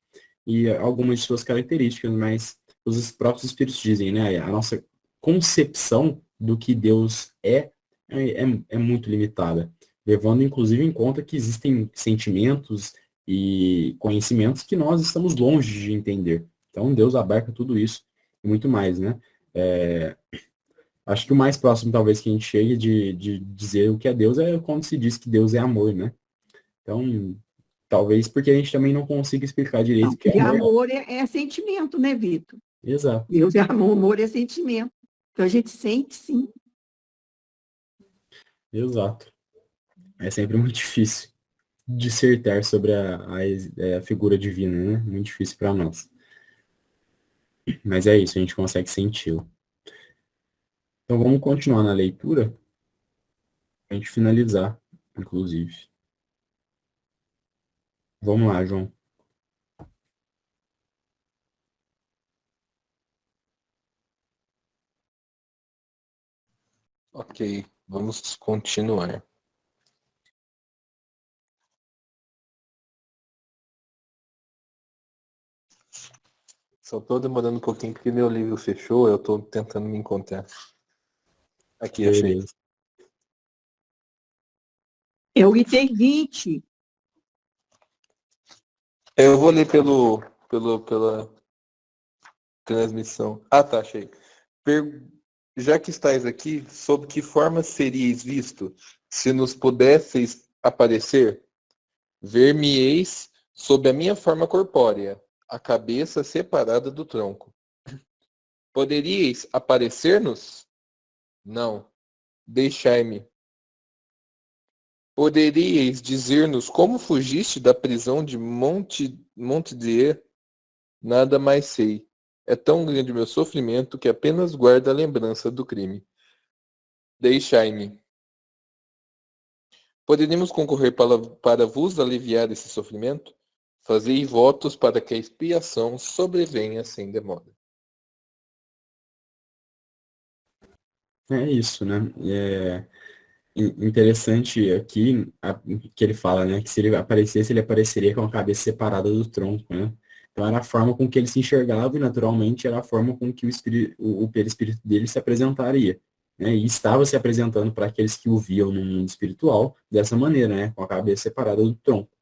Speaker 1: E algumas de suas características, mas os próprios espíritos dizem, né? A nossa concepção do que Deus é muito limitada, levando inclusive em conta que existem sentimentos e conhecimentos que nós estamos longe de entender. Então, Deus abarca tudo isso e muito mais, né? Acho que o mais próximo, talvez, que a gente chegue de dizer o que é Deus é quando se diz que Deus é amor, né? Então, talvez porque a gente também não consiga explicar direito o que é
Speaker 2: E
Speaker 1: amor.
Speaker 2: amor é sentimento, né, Vitor?
Speaker 1: Exato,
Speaker 2: Deus é amor, amor é sentimento. Então, a gente sente, sim.
Speaker 1: exato. É sempre muito difícil dissertar sobre a figura divina, né? Muito difícil para nós. Mas é isso, a gente consegue senti-lo. Então, vamos continuar na leitura, para a gente finalizar, inclusive. Vamos lá, João.
Speaker 4: Ok, vamos continuar. Só tô demorando um pouquinho porque meu livro fechou, eu tô tentando me encontrar. Aqui, achei.
Speaker 1: Beleza.
Speaker 2: É o item 20.
Speaker 4: Eu vou ler pela transmissão. Ah, tá, achei. Já que estáis aqui, sob que forma seríeis visto, se nos pudesseis aparecer? Ver-me-eis sob a minha forma corpórea, a cabeça separada do tronco. Poderíeis aparecer-nos? Não. Deixai-me. Poderíeis dizer-nos como fugiste da prisão de Montdidier? Nada mais sei. É tão grande meu sofrimento que apenas guardo a lembrança do crime. Deixai-me. Poderíamos concorrer para vos aliviar esse sofrimento? Fazei votos para que a expiação sobrevenha sem demora.
Speaker 1: É isso, né? Interessante aqui que ele fala, né? Que se ele aparecesse, ele apareceria com a cabeça separada do tronco, né? Então era a forma com que ele se enxergava e naturalmente era a forma com que o perispírito dele se apresentaria, né? E estava se apresentando para aqueles que o viam no mundo espiritual dessa maneira, né? Com a cabeça separada do tronco.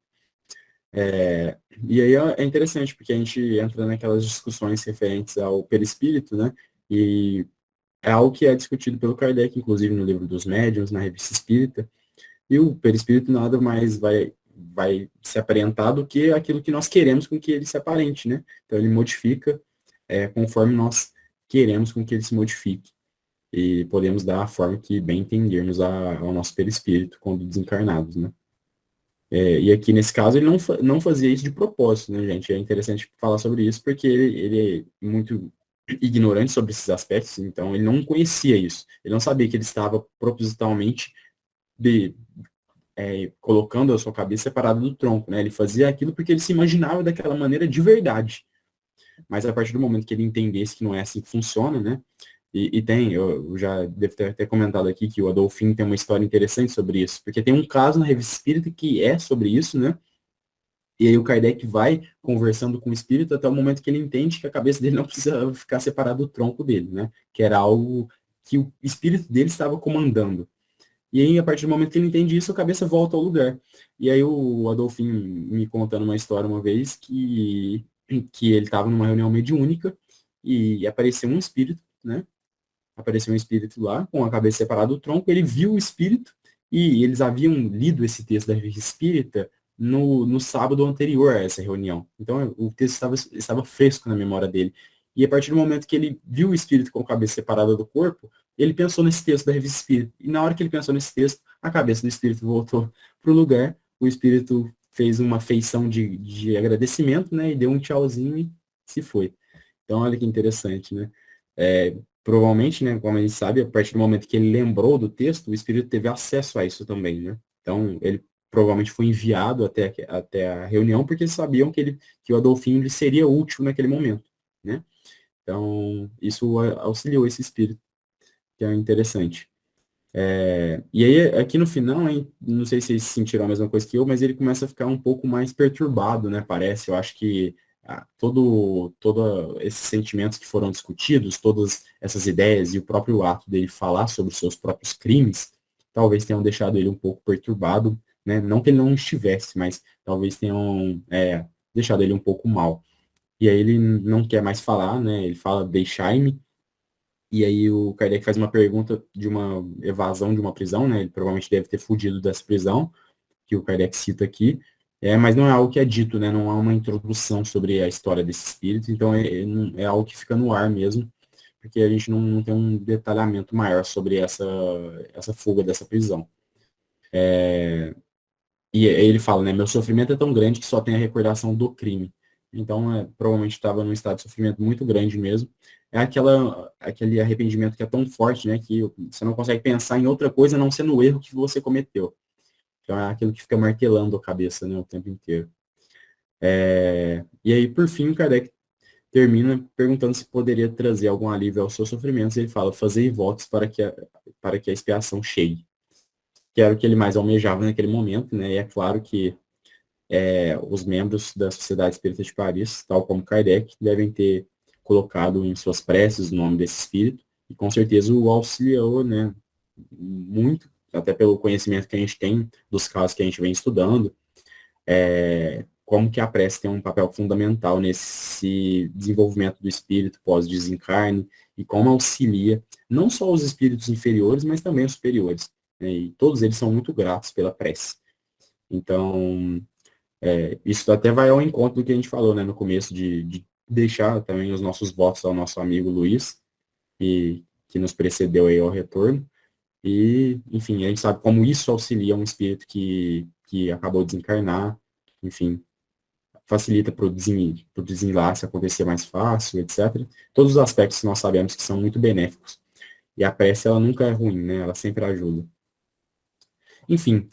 Speaker 1: E aí é interessante porque a gente entra naquelas discussões referentes ao perispírito, né? E é algo que é discutido pelo Kardec, inclusive no livro dos Médiuns, na Revista Espírita, e o perispírito nada mais vai se aparentar do que aquilo que nós queremos com que ele se aparente, né? Então ele modifica conforme nós queremos com que ele se modifique. E podemos dar a forma que bem entendermos ao nosso perispírito quando desencarnados, né? E aqui, nesse caso, ele não fazia isso de propósito, né, gente? É interessante falar sobre isso, porque ele é muito ignorante sobre esses aspectos, então ele não conhecia isso. Ele não sabia que ele estava propositalmente colocando a sua cabeça separada do tronco, né? Ele fazia aquilo porque ele se imaginava daquela maneira de verdade. Mas a partir do momento que ele entendesse que não é assim que funciona, né? Eu já devo ter até comentado aqui que o Adolfinho tem uma história interessante sobre isso, porque tem um caso na Revista Espírita que é sobre isso, né? E aí o Kardec vai conversando com o espírito até o momento que ele entende que a cabeça dele não precisa ficar separada do tronco dele, né? Que era algo que o espírito dele estava comandando. E aí, a partir do momento que ele entende isso, a cabeça volta ao lugar. E aí o Adolfinho me contando uma história uma vez que ele estava numa reunião mediúnica e apareceu um espírito, né? Apareceu um espírito lá, com a cabeça separada do tronco, ele viu o espírito, e eles haviam lido esse texto da Revista Espírita no sábado anterior a essa reunião. Então, o texto estava fresco na memória dele. E a partir do momento que ele viu o espírito com a cabeça separada do corpo, ele pensou nesse texto da Revista Espírita. E na hora que ele pensou nesse texto, a cabeça do espírito voltou para o lugar, o espírito fez uma feição de agradecimento, né, e deu um tchauzinho e se foi. Então, olha que interessante, né? Provavelmente, né, como a gente sabe, a partir do momento que ele lembrou do texto, o espírito teve acesso a isso também, né? Então, ele provavelmente foi enviado até a reunião, porque eles sabiam que o Adolfinho lhe seria útil naquele momento, né? Então, isso auxiliou esse espírito, que é interessante. E aí, aqui no final, hein, não sei se vocês sentiram a mesma coisa que eu, mas ele começa a ficar um pouco mais perturbado, né, parece. Eu acho que todo esses sentimentos que foram discutidos, todas essas ideias e o próprio ato dele falar sobre os seus próprios crimes, talvez tenham deixado ele um pouco perturbado, né? Não que ele não estivesse, mas talvez tenham deixado ele um pouco mal. E aí ele não quer mais falar, né? Ele fala, deixai-me. E aí o Kardec faz uma pergunta de uma evasão de uma prisão, né? Ele provavelmente deve ter fugido dessa prisão, que o Kardec cita aqui. Mas não é algo que é dito, né? Não há uma introdução sobre a história desse espírito, então é algo que fica no ar mesmo, porque a gente não tem um detalhamento maior sobre essa fuga dessa prisão. E aí ele fala, né? Meu sofrimento é tão grande que só tem a recordação do crime. Então, provavelmente estava num estado de sofrimento muito grande mesmo. É aquele arrependimento que é tão forte, né? Que você não consegue pensar em outra coisa a não ser no erro que você cometeu. Então, é aquilo que fica martelando a cabeça, né, o tempo inteiro. E aí, por fim, Kardec termina perguntando se poderia trazer algum alívio aos seus sofrimentos. Ele fala, fazei votos para que a expiação chegue. Que era o que ele mais almejava naquele momento, né? E é claro que os membros da Sociedade Espírita de Paris, tal como Kardec, devem ter colocado em suas preces o nome desse espírito, e com certeza o auxiliou, né, muito, até pelo conhecimento que a gente tem dos casos que a gente vem estudando, como que a prece tem um papel fundamental nesse desenvolvimento do espírito pós-desencarne, e como auxilia não só os espíritos inferiores, mas também os superiores, né, e todos eles são muito gratos pela prece. Então, isso até vai ao encontro do que a gente falou, né, no começo, de deixar também os nossos votos ao nosso amigo Luiz, que nos precedeu aí ao retorno. E, enfim, a gente sabe como isso auxilia um espírito que acabou de desencarnar, enfim, facilita para o desenlace acontecer mais fácil, etc. Todos os aspectos que nós sabemos que são muito benéficos. E a prece, ela nunca é ruim, né? Ela sempre ajuda. Enfim,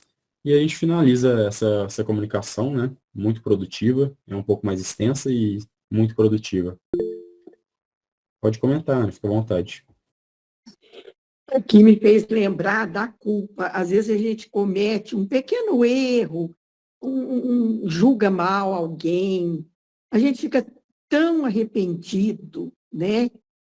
Speaker 1: e a gente finaliza essa comunicação, né? Muito produtiva, é um pouco mais extensa e muito produtiva. Pode comentar, né? Fica à vontade.
Speaker 2: Aqui me fez lembrar da culpa. Às vezes a gente comete um pequeno erro, julga mal alguém, a gente fica tão arrependido, né?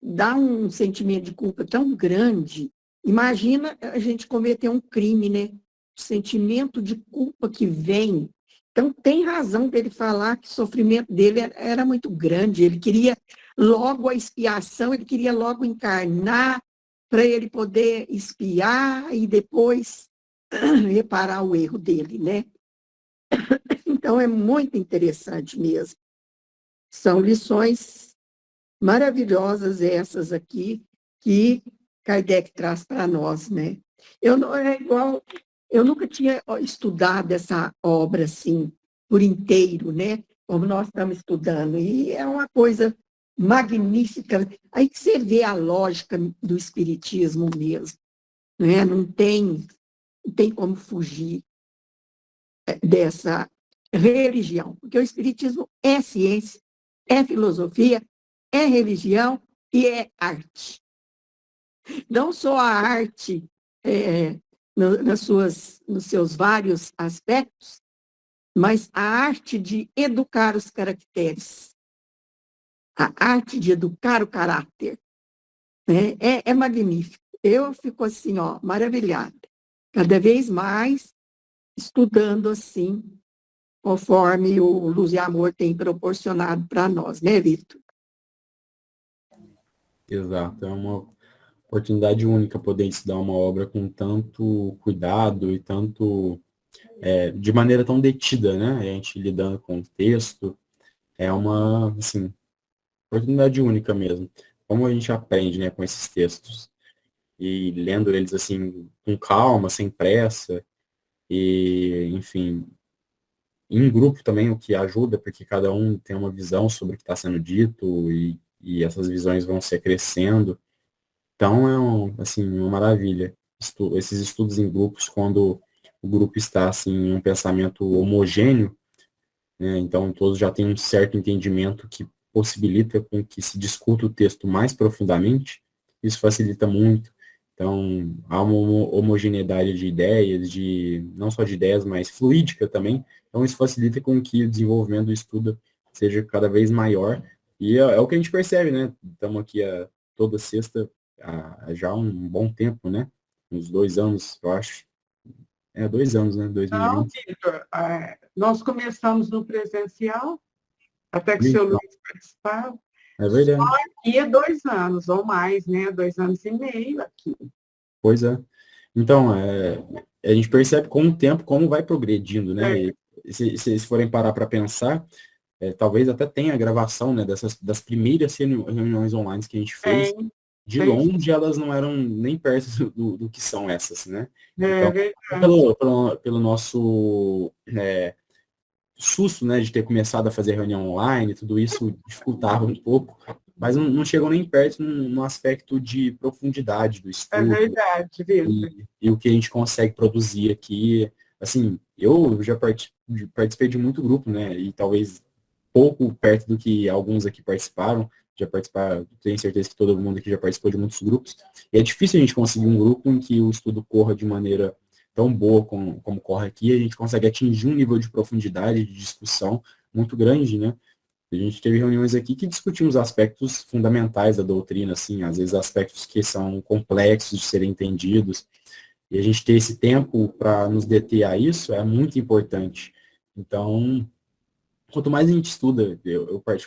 Speaker 2: Dá um sentimento de culpa tão grande. Imagina a gente cometer um crime, né? O sentimento de culpa que vem. Então, tem razão dele falar que o sofrimento dele era muito grande. Ele queria logo a expiação, ele queria logo encarnar para ele poder expiar e depois reparar o erro dele, né? Então, é muito interessante mesmo. São lições maravilhosas essas aqui que Kardec traz para nós, né? Eu nunca tinha estudado essa obra assim, por inteiro, né? Como nós estamos estudando. E é uma coisa magnífica. Aí que você vê a lógica do espiritismo mesmo, né? Não tem como fugir dessa religião, porque o espiritismo é ciência, é filosofia, é religião e é arte. Não só a arte nos seus vários aspectos, mas a arte de educar os caracteres, a arte de educar o caráter, né? É magnífico. Eu fico assim, maravilhada. Cada vez mais estudando assim, conforme o Luz e Amor tem proporcionado para nós, né, Vitor?
Speaker 1: Exato, é uma oportunidade única poder estudar uma obra com tanto cuidado e tanto, de maneira tão detida, né? A gente lidando com o texto, é uma, assim, oportunidade única mesmo. Como a gente aprende, né, com esses textos e lendo eles assim com calma, sem pressa e, enfim, em grupo também, o que ajuda, porque cada um tem uma visão sobre o que está sendo dito e essas visões vão se acrescendo. Então, assim, uma maravilha. Esses estudos em grupos, quando o grupo está assim, em um pensamento homogêneo, né, então todos já têm um certo entendimento que possibilita com que se discuta o texto mais profundamente, isso facilita muito. Então, há uma homogeneidade de ideias, não só de ideias, mas fluídica também. Então, isso facilita com que o desenvolvimento do estudo seja cada vez maior. E é o que a gente percebe, né? Estamos aqui toda sexta há já um bom tempo, né? Uns 2 anos, eu acho. 2 anos, né?
Speaker 3: Não,
Speaker 1: 2020.
Speaker 3: Vitor, nós começamos no presencial, até que o seu
Speaker 1: Então,
Speaker 3: Luiz participava,
Speaker 1: é verdade.
Speaker 3: e 2 anos ou mais, né? 2 anos e meio aqui.
Speaker 1: Pois é. Então, a gente percebe com o tempo como vai progredindo, né?
Speaker 3: É.
Speaker 1: E se forem parar para pensar, talvez até tenha a gravação, né, das primeiras reuniões online que a gente fez. De
Speaker 3: Tem,
Speaker 1: longe, elas não eram nem perto do que são essas, né?
Speaker 3: é
Speaker 1: Então,
Speaker 3: verdade.
Speaker 1: pelo nosso susto, né, de ter começado a fazer reunião online, tudo isso dificultava um pouco, mas não chegam nem perto no aspecto de profundidade do
Speaker 3: É
Speaker 1: estudo
Speaker 3: verdade, Vitor.
Speaker 1: e o que a gente consegue produzir aqui. Assim, eu já participei de muito grupo, né, e talvez pouco perto do que alguns aqui participaram, tenho certeza que todo mundo aqui já participou de muitos grupos, e é difícil a gente conseguir um grupo em que o estudo corra de maneira tão boa como corre aqui, a gente consegue atingir um nível de profundidade, de discussão muito grande, né? A gente teve reuniões aqui que discutiam os aspectos fundamentais da doutrina, assim, às vezes aspectos que são complexos de serem entendidos, e a gente ter esse tempo para nos deter a isso é muito importante. Então, quanto mais a gente estuda,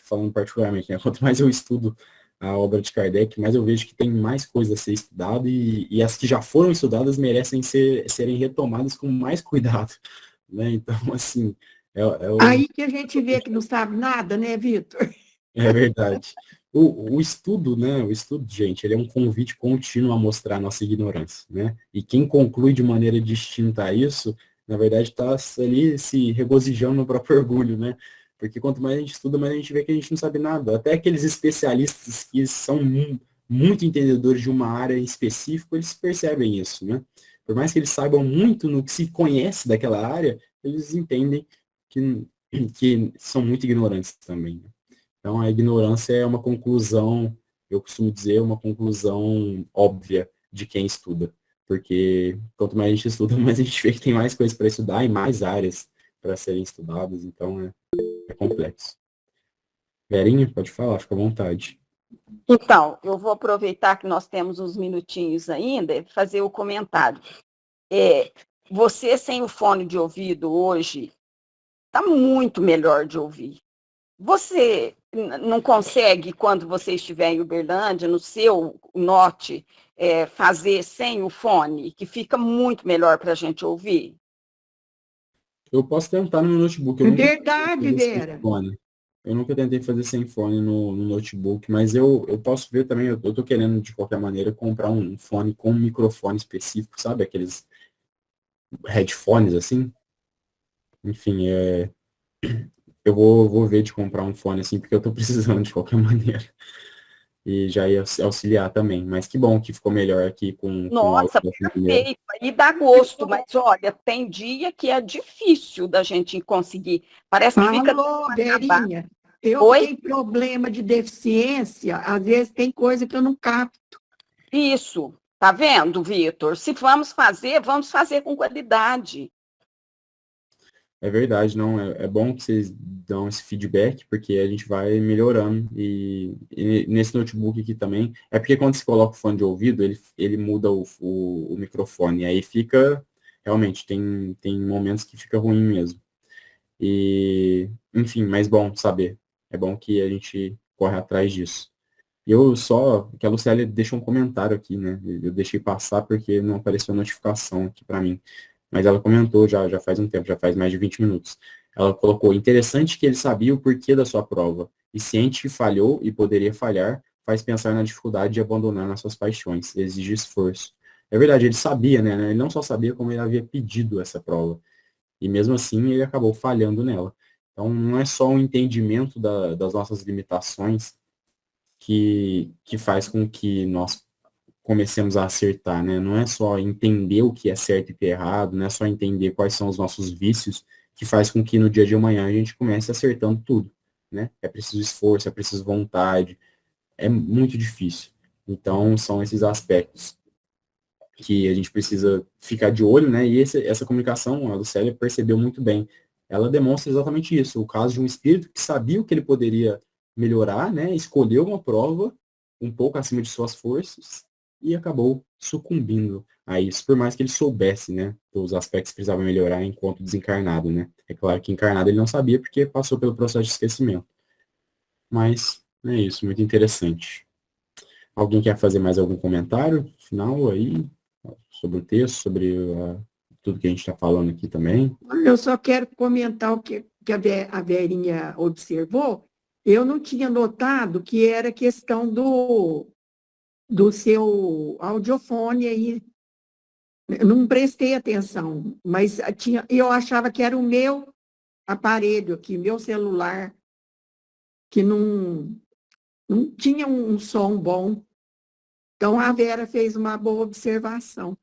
Speaker 1: falando particularmente, né, quanto mais eu estudo a obra de Kardec, mais eu vejo que tem mais coisa a ser estudada e as que já foram estudadas merecem serem retomadas com mais cuidado, né? Então, assim,
Speaker 2: Aí que a gente vê que não sabe nada, né, Vitor?
Speaker 1: é verdade. O estudo, né? O estudo, gente, ele é um convite contínuo a mostrar a nossa ignorância, né? E quem conclui de maneira distinta a isso, na verdade, está ali se regozijando no próprio orgulho, né? Porque quanto mais a gente estuda, mais a gente vê que a gente não sabe nada. Até aqueles especialistas que são muito entendedores de uma área em específico, eles percebem isso, né? Por mais que eles saibam muito no que se conhece daquela área, eles entendem que são muito ignorantes também, né? Então, a ignorância é uma conclusão, eu costumo dizer, uma conclusão óbvia de quem estuda. Porque quanto mais a gente estuda, mais a gente vê que tem mais coisas para estudar e mais áreas para serem estudadas. Então, é complexo. Verinha, pode falar, fica à vontade.
Speaker 5: Então, eu vou aproveitar que nós temos uns minutinhos ainda e fazer o comentário. Você sem o fone de ouvido hoje está muito melhor de ouvir. Você não consegue, quando você estiver em Uberlândia, no seu Note, fazer sem o fone, que fica muito melhor para a gente ouvir?
Speaker 1: eu posso tentar no meu notebook. Eu nunca
Speaker 2: Verdade,
Speaker 1: tentei fazer sem
Speaker 2: Vera.
Speaker 1: fone. Eu nunca tentei fazer sem fone no notebook, mas eu posso ver também, eu tô querendo, de qualquer maneira, comprar um fone com um microfone específico, sabe? Aqueles headphones, assim. Enfim, eu vou ver de comprar um fone, assim, porque eu tô precisando de qualquer maneira. E já ia auxiliar também. Mas que bom que ficou melhor aqui com o áudio
Speaker 5: Nossa,
Speaker 1: da primeira.
Speaker 5: perfeito. Aí dá gosto, mas olha, tem dia que é difícil da gente conseguir. Parece que fica
Speaker 2: Alô,
Speaker 5: acabar.
Speaker 2: Verinha. Eu que
Speaker 5: Oi?
Speaker 2: tenho problema de deficiência, às vezes tem coisa que eu não capto.
Speaker 5: Isso. Tá vendo, Vitor? Se vamos fazer com qualidade.
Speaker 1: É verdade, não, é bom que vocês dão esse feedback, porque a gente vai melhorando. E nesse notebook aqui também, é porque quando você coloca o fone de ouvido, ele muda o microfone, aí fica, realmente, tem momentos que fica ruim mesmo. E, enfim, mas bom saber. É bom que a gente corre atrás disso. Que a Lucélia deixou um comentário aqui, né? Eu deixei passar porque não apareceu notificação aqui para mim. Mas ela comentou já faz um tempo, já faz mais de 20 minutos. Ela colocou, interessante que ele sabia o porquê da sua prova, e ciente que falhou e poderia falhar, faz pensar na dificuldade de abandonar nas suas paixões, exige esforço. É verdade, ele sabia, né? Ele não só sabia, como ele havia pedido essa prova. E mesmo assim, ele acabou falhando nela. Então, não é só o entendimento das nossas limitações que faz com que nós comecemos a acertar, né? Não é só entender o que é certo e o que é errado, não é só entender quais são os nossos vícios que faz com que no dia de amanhã a gente comece acertando tudo, né? É preciso esforço, é preciso vontade, é muito difícil. Então, são esses aspectos que a gente precisa ficar de olho, né? E essa comunicação, a Lucélia percebeu muito bem. Ela demonstra exatamente isso, o caso de um espírito que sabia o que ele poderia melhorar, né? Escolheu uma prova um pouco acima de suas forças e acabou sucumbindo a isso, por mais que ele soubesse, né, os aspectos que precisava melhorar enquanto desencarnado, né? É claro que encarnado ele não sabia porque passou pelo processo de esquecimento. Mas é isso, muito interessante. Alguém quer fazer mais algum comentário final aí sobre o texto, sobre tudo que a gente está falando aqui também?
Speaker 2: Eu só quero comentar o que a Verinha observou. Eu não tinha notado que era questão do seu audiofone aí. Eu não prestei atenção, mas eu achava que era o meu aparelho aqui, meu celular, que não tinha um som bom. Então, a Vera fez uma boa observação.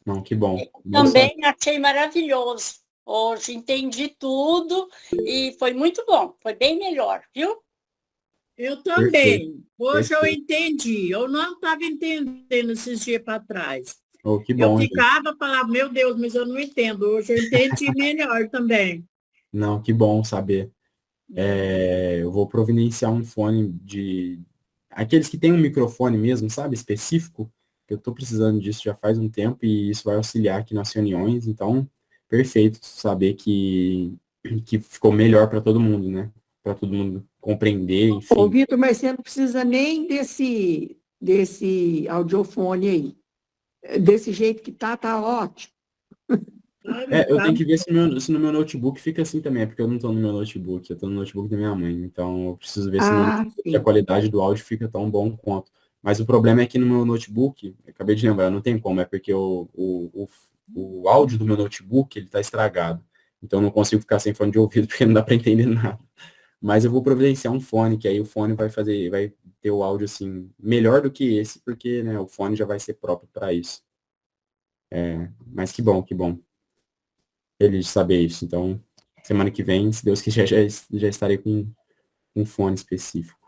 Speaker 1: Não, que bom.
Speaker 6: Também achei maravilhoso. Hoje entendi tudo e foi muito bom. Foi bem melhor, viu?
Speaker 7: Eu também. Hoje eu
Speaker 1: Perfeito.
Speaker 7: entendi. Eu não estava entendendo esses dias para trás.
Speaker 1: Oh, que
Speaker 7: Eu
Speaker 1: bom, gente.
Speaker 7: ficava falando, meu Deus, mas eu não entendo. Hoje eu entendi melhor também.
Speaker 1: Não, que bom saber. Eu vou providenciar um fone aqueles que tem um microfone mesmo, sabe, específico. Eu estou precisando disso já faz um tempo e isso vai auxiliar aqui nas reuniões. Então, perfeito saber que ficou melhor para todo mundo, né? Para todo mundo compreender,
Speaker 2: Ô,
Speaker 1: enfim.
Speaker 2: Vitor, mas você não precisa nem desse audiofone aí. Desse jeito que tá ótimo.
Speaker 1: Eu tenho que ver se no meu notebook fica assim também, é porque eu não estou no meu notebook, eu estou no notebook da minha mãe, então eu preciso ver se no notebook a
Speaker 2: Sim.
Speaker 1: qualidade do áudio fica tão bom quanto. Mas o problema é que no meu notebook, eu acabei de lembrar, não tem como, é porque o áudio do meu notebook, ele está estragado. Então eu não consigo ficar sem fone de ouvido, porque não dá para entender nada. Mas eu vou providenciar um fone, que aí o fone vai ter o áudio assim, melhor do que esse, porque, né, o fone já vai ser próprio para isso. Mas que bom, que bom. Feliz de saber isso. Então, semana que vem, se Deus quiser, já estarei com um fone específico.